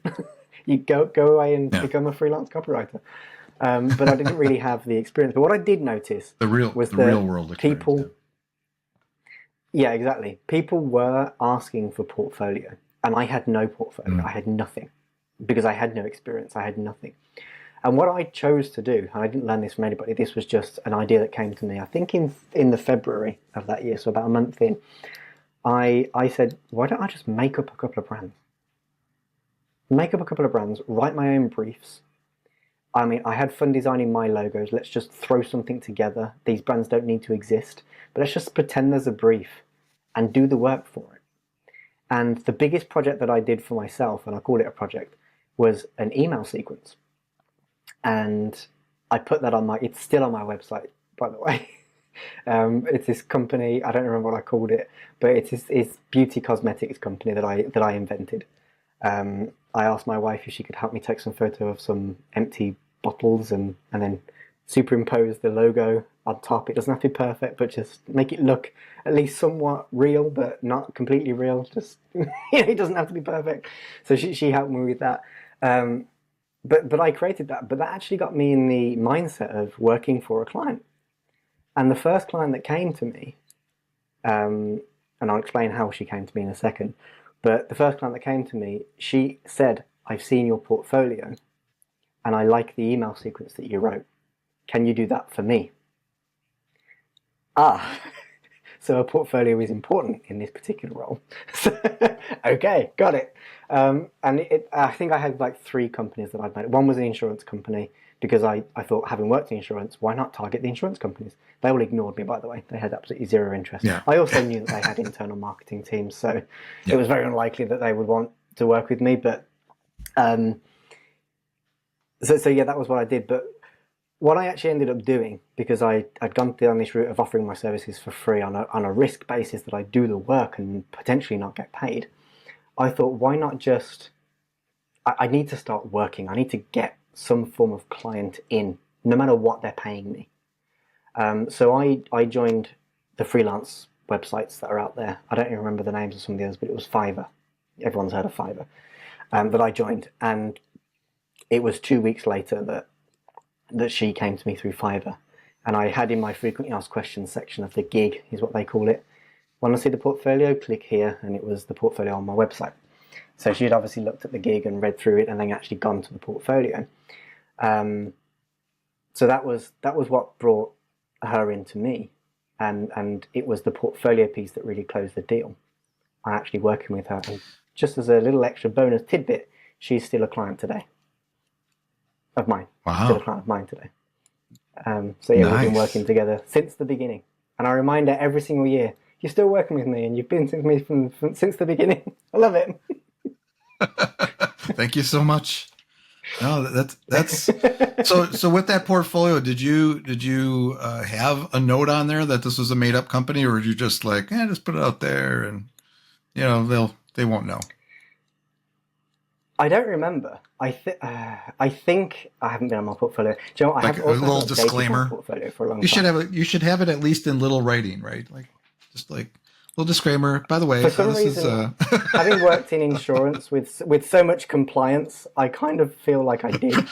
You go away and become a freelance copywriter. But I didn't really have the experience. But what I did notice was the real world people. Yeah, exactly. People were asking for portfolio, and I had no portfolio. I had nothing because I had no experience. I had nothing. And what I chose to do, and I didn't learn this from anybody, this was just an idea that came to me, I think in the February of that year, so about a month in, I said, why don't I just make up a couple of brands? Make up a couple of brands, write my own briefs. I mean, I had fun designing my logos. Let's just throw something together. These brands don't need to exist, but let's just pretend there's a brief and do the work for it. And the biggest project that I did for myself, and I call it a project, was an email sequence. And I put that it's still on my website, by the way. It's this company, I don't remember what I called it, but it's beauty cosmetics company that I invented. I asked my wife if she could help me take some photo of some empty bottles and then superimpose the logo on top. It doesn't have to be perfect, but just make it look at least somewhat real, but not completely real. Just it doesn't have to be perfect. So she helped me with that. But I created that. But that actually got me in the mindset of working for a client. And the first client that came to me, and I'll explain how she came to me in a second. But the first client that came to me, she said, "I've seen your portfolio, and I like the email sequence that you wrote. Can you do that for me?" So a portfolio is important in this particular role. Okay, got it. And I think I had like 3 companies that I'd made. One was an insurance company, because I thought, having worked in insurance, why not target the insurance companies? They all ignored me, by the way. They had absolutely zero interest. Yeah. I also knew that they had internal marketing teams, so it was very unlikely that they would want to work with me. But so yeah, that was what I did. But what I actually ended up doing, because I'd gone down this route of offering my services for free on a risk basis that I do the work and potentially not get paid, I thought, why not just... I need to start working. I need to get some form of client in, no matter what they're paying me. So I joined the freelance websites that are out there. I don't even remember the names of some of the others, but it was Fiverr. Everyone's heard of Fiverr. That I joined, and it was 2 weeks later that she came to me through Fiverr. And I had in my frequently asked questions section of the gig, is what they call it. Want to see the portfolio? Click here, and it was the portfolio on my website. So she'd obviously looked at the gig and read through it, and then actually gone to the portfolio. So that was what brought her into me, and it was the portfolio piece that really closed the deal. I'm actually working with her, and just as a little extra bonus tidbit, she's still a client today of mine. Wow. Still a client of mine today. So yeah, Nice. We've been working together since the beginning, and I remind her every single year, "You're still working with me, and you've been with me since the beginning." I love it. Thank you so much. No, that's so with that portfolio, did you have a note on there that this was a made up company, or were you just like, just put it out there and they won't know? I don't remember. I think I haven't been on my portfolio. Do you know what? I Like have a also little updated disclaimer. my portfolio for a long You time. should have it at least in little writing, right? Like just like little disclaimer. By the way, For some this reason, is having worked in insurance with so much compliance, I kind of feel like I did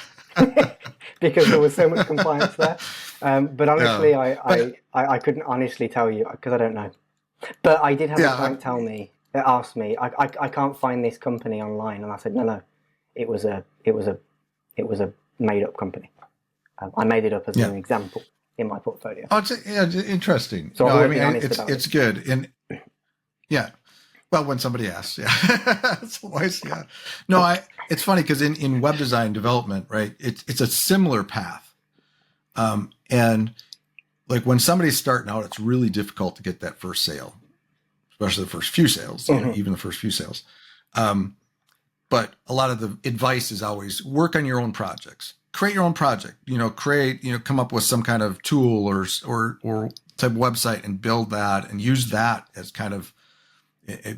because there was so much compliance there. But honestly, I couldn't honestly tell you because I don't know. But I did have a client tell me, asked me, I can't find this company online, and I said no, it was a made up company. I made it up as an example in my portfolio. Oh, it's interesting. So no, I mean, it's good. And yeah, well, when somebody asks, it's always, no, it's funny because in web design development, right, it's a similar path. And like when somebody's starting out, it's really difficult to get that first sale, especially the first few sales, even the first few sales. But a lot of the advice is always work on your own projects. Create your own project, come up with some kind of tool or type of website and build that and use that as kind of,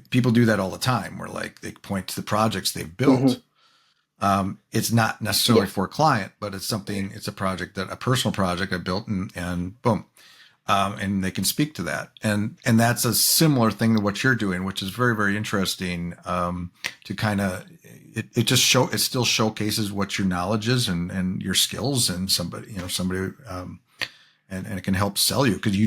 people do that all the time where like they point to the projects they've built. It's not necessarily for a client, but it's a project a personal project I built and boom. And they can speak to that. And that's a similar thing to what you're doing, which is very, very interesting, to kind of, it still showcases what your knowledge is and your skills and somebody, and it can help sell you. Cause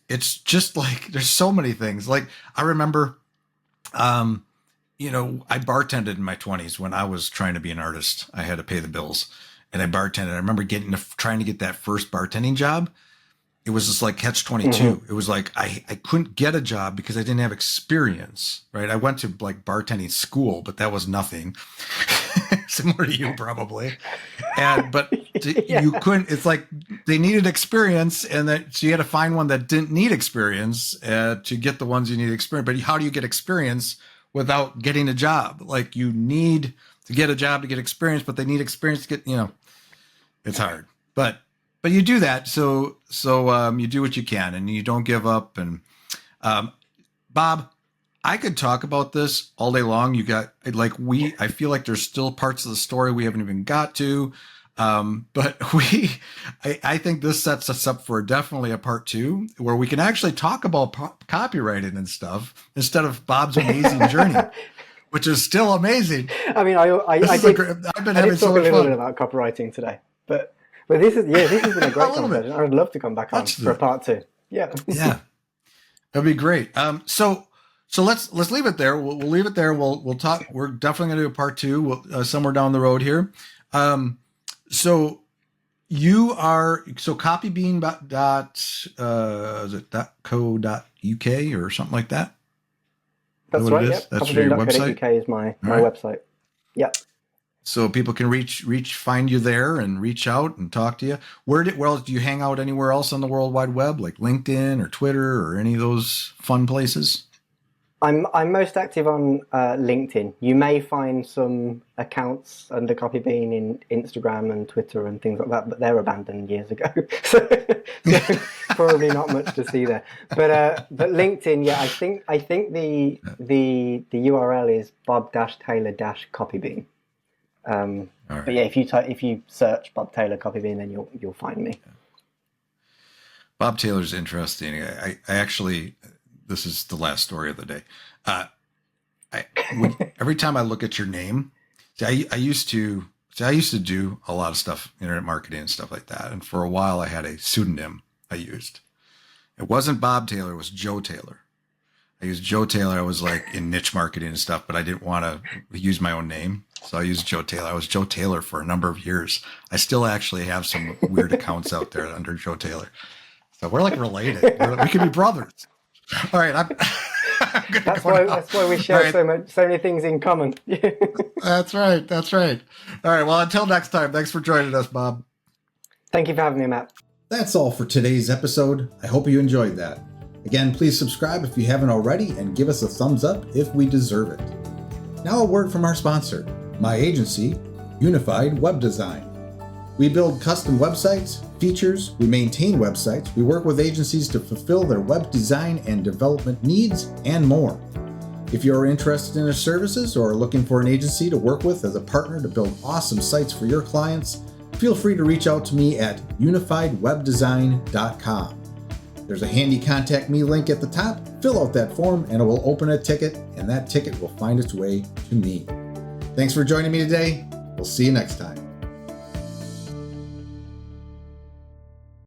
it's just like, there's so many things. Like I remember, I bartended in my 20s when I was trying to be an artist. I had to pay the bills. And I bartended. I remember trying to get that first bartending job. It was just like catch-22. It was like I couldn't get a job because I didn't have experience, right? I went to like bartending school, but that was nothing. Similar to you probably. You couldn't. It's like they needed experience, so you had to find one that didn't need experience to get the ones you need experience. But how do you get experience without getting a job? Like you need to get a job to get experience, but they need experience to get, it's hard, but you do that. So you do what you can and you don't give up. And, Bob, I could talk about this all day long. I feel like there's still parts of the story we haven't even got to. But I think this sets us up for definitely a part 2 where we can actually talk about copywriting and stuff instead of Bob's amazing journey, which is still amazing. I mean, I've been having so much fun. A little bit about copywriting today, but this has been a great conversation. I would love to come back on for a part 2. Yeah. Yeah. That'd be great. So let's leave it there. We'll leave it there. We'll talk. We're definitely going to do a part 2 somewhere down the road here. So you are copybean is it .co.uk or something like that? That's right. Yep. That's your website. .co.uk is my website. Yeah. So people can find you there and reach out and talk to you. Where else do you hang out anywhere else on the World Wide Web, like LinkedIn or Twitter or any of those fun places? I'm most active on LinkedIn. You may find some accounts under Copybean in Instagram and Twitter and things like that, but they're abandoned years ago, so probably not much to see there. But LinkedIn, yeah, I think the URL is bob-taylor-copybean. Right. But yeah, if you search Bob Taylor Copybean, then you'll find me. Bob Taylor's interesting. I actually. This is the last story of the day. Every time I look at your name, I used to do a lot of stuff, internet marketing and stuff like that. And for a while I had a pseudonym I used. It wasn't Bob Taylor, it was Joe Taylor. I used Joe Taylor. I was like in niche marketing and stuff, but I didn't want to use my own name. So I used Joe Taylor. I was Joe Taylor for a number of years. I still actually have some weird accounts out there under Joe Taylor. So we're like related. We could be brothers. All right, that's why we share so many things in common. That's right. All right, well, until next time, thanks for joining us, Bob. Thank you for having me, Matt. That's all for today's episode. I hope you enjoyed that. Again, please subscribe if you haven't already and give us a thumbs up if we deserve it. Now a word from our sponsor, my agency, Unified Web Design. We build custom websites, features, we maintain websites, we work with agencies to fulfill their web design and development needs, and more. If you're interested in our services or are looking for an agency to work with as a partner to build awesome sites for your clients, feel free to reach out to me at unifiedwebdesign.com. There's a handy contact me link at the top. Fill out that form and it will open a ticket, and that ticket will find its way to me. Thanks for joining me today. We'll see you next time.